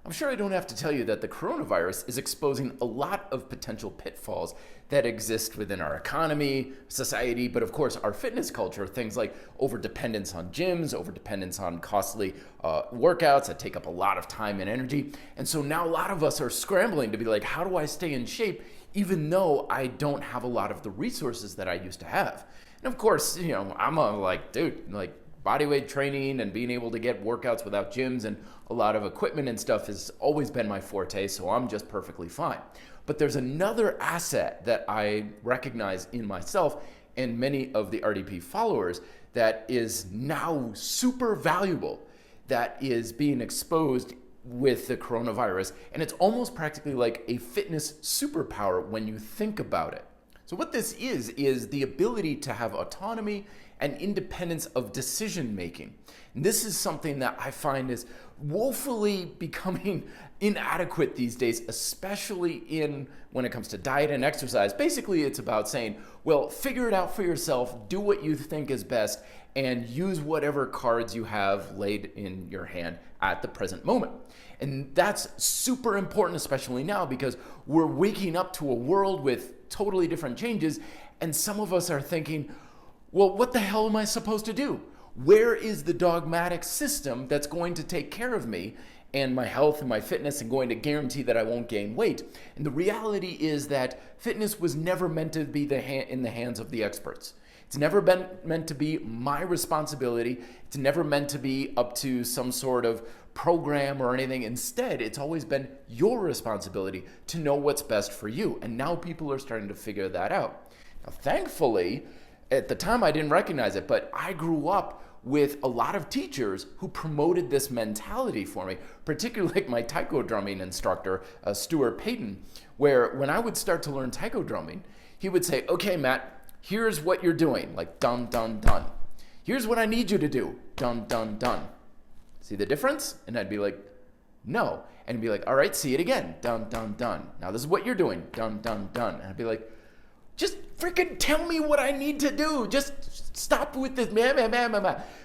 I'm sure I don't have to tell you that the coronavirus is exposing a lot of potential pitfalls that exist within our economy, society, but of course our fitness culture, things like overdependence on gyms, overdependence on costly workouts that take up a lot of time and energy. And so now a lot of us are scrambling to be like, how do I stay in shape even though I don't have a lot of the resources that I used to have? And of course, I'm like, dude, like, bodyweight training and being able to get workouts without gyms and a lot of equipment and stuff has always been my forte, so I'm just perfectly fine. But there's another asset that I recognize in myself and many of the RDP followers that is now super valuable, that is being exposed with the coronavirus, and it's almost practically like a fitness superpower when you think about it. So what this is the ability to have autonomy and independence of decision making. And this is something that I find is woefully becoming inadequate these days, especially when it comes to diet and exercise. Basically, it's about saying, well, figure it out for yourself, do what you think is best, and use whatever cards you have laid in your hand at the present moment. And that's super important, especially now, because we're waking up to a world with totally different changes, and some of us are thinking, well, what the hell am I supposed to do? Where is the dogmatic system that's going to take care of me and my health and my fitness and going to guarantee that I won't gain weight? And the reality is that fitness was never meant to be in the hands of the experts. It's never been meant to be my responsibility. It's never meant to be up to some sort of program or anything. Instead, it's always been your responsibility to know what's best for you. And now people are starting to figure that out. Now, thankfully, at the time I didn't recognize it, but I grew up with a lot of teachers who promoted this mentality for me, particularly like my taiko drumming instructor, Stuart Payton, where when I would start to learn taiko drumming, he would say, okay, Matt, here's what you're doing, like dun, dun, dun. Here's what I need you to do, dun, dun, dun. See the difference? And I'd be like, no. And he'd be like, all right, see it again, dun, dun, dun. Now this is what you're doing, dun, dun, dun. And I'd be like, just freaking tell me what I need to do. Just stop with this.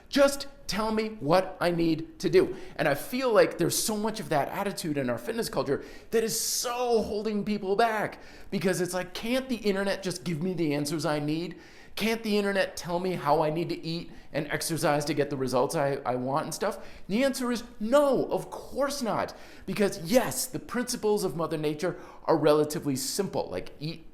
Just tell me what I need to do. And I feel like there's so much of that attitude in our fitness culture that is so holding people back, because it's like, can't the internet just give me the answers I need? Can't the internet tell me how I need to eat and exercise to get the results I want and stuff? And the answer is no, of course not. Because yes, the principles of Mother Nature are relatively simple, like eat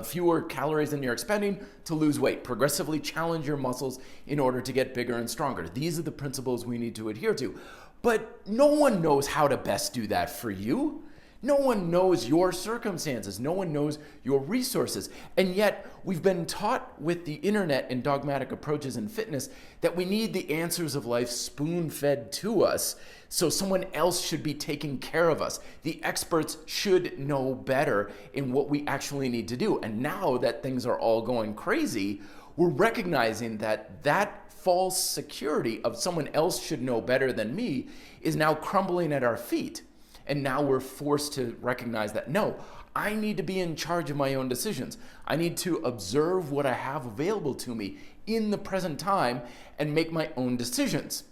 fewer calories than you're expending to lose weight. Progressively challenge your muscles in order to get bigger and stronger. These are the principles we need to adhere to. But no one knows how to best do that for you. No one knows your circumstances. No one knows your resources. And yet, we've been taught with the internet and dogmatic approaches in fitness that we need the answers of life spoon-fed to us, so someone else should be taking care of us. The experts should know better in what we actually need to do. And now that things are all going crazy, we're recognizing that that false security of someone else should know better than me is now crumbling at our feet. And now we're forced to recognize that, no, I need to be in charge of my own decisions. I need to observe what I have available to me in the present time and make my own decisions.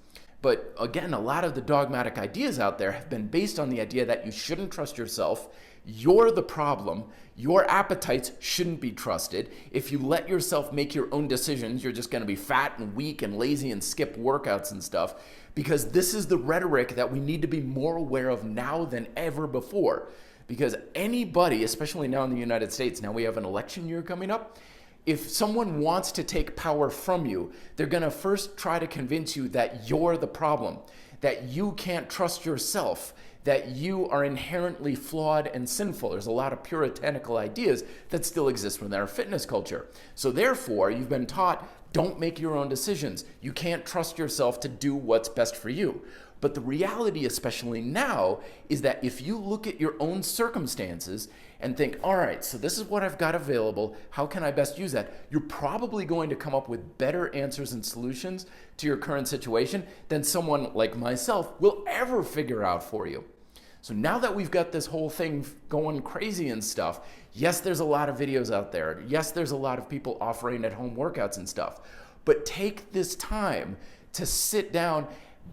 But again, a lot of the dogmatic ideas out there have been based on the idea that you shouldn't trust yourself. You're the problem. Your appetites shouldn't be trusted. If you let yourself make your own decisions, you're just going to be fat and weak and lazy and skip workouts and stuff, because this is the rhetoric that we need to be more aware of now than ever before. Because anybody, especially now in the United States, now we have an election year coming up, if someone wants to take power from you, they're going to first try to convince you that you're the problem, that you can't trust yourself, that you are inherently flawed and sinful. There's a lot of puritanical ideas that still exist within our fitness culture. So therefore, you've been taught, don't make your own decisions. You can't trust yourself to do what's best for you. But the reality, especially now, is that if you look at your own circumstances and think, all right, so this is what I've got available, how can I best use that? You're probably going to come up with better answers and solutions to your current situation than someone like myself will ever figure out for you. So now that we've got this whole thing going crazy and stuff, yes, there's a lot of videos out there. Yes, there's a lot of people offering at-home workouts and stuff. But take this time to sit down,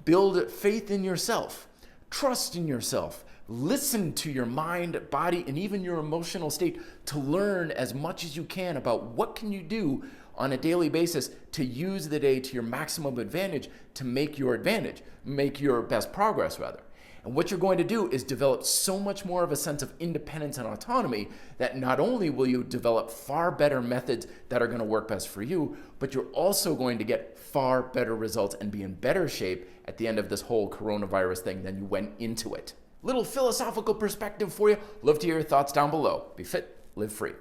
build faith in yourself, Trust in yourself. Listen to your mind, body, and even your emotional state to learn as much as you can about what can you do on a daily basis to use the day to your maximum advantage to make your best progress rather. And what you're going to do is develop so much more of a sense of independence and autonomy that not only will you develop far better methods that are going to work best for you, but you're also going to get far better results and be in better shape at the end of this whole coronavirus thing than you went into it. Little philosophical perspective for you. Love to hear your thoughts down below. Be fit, live free.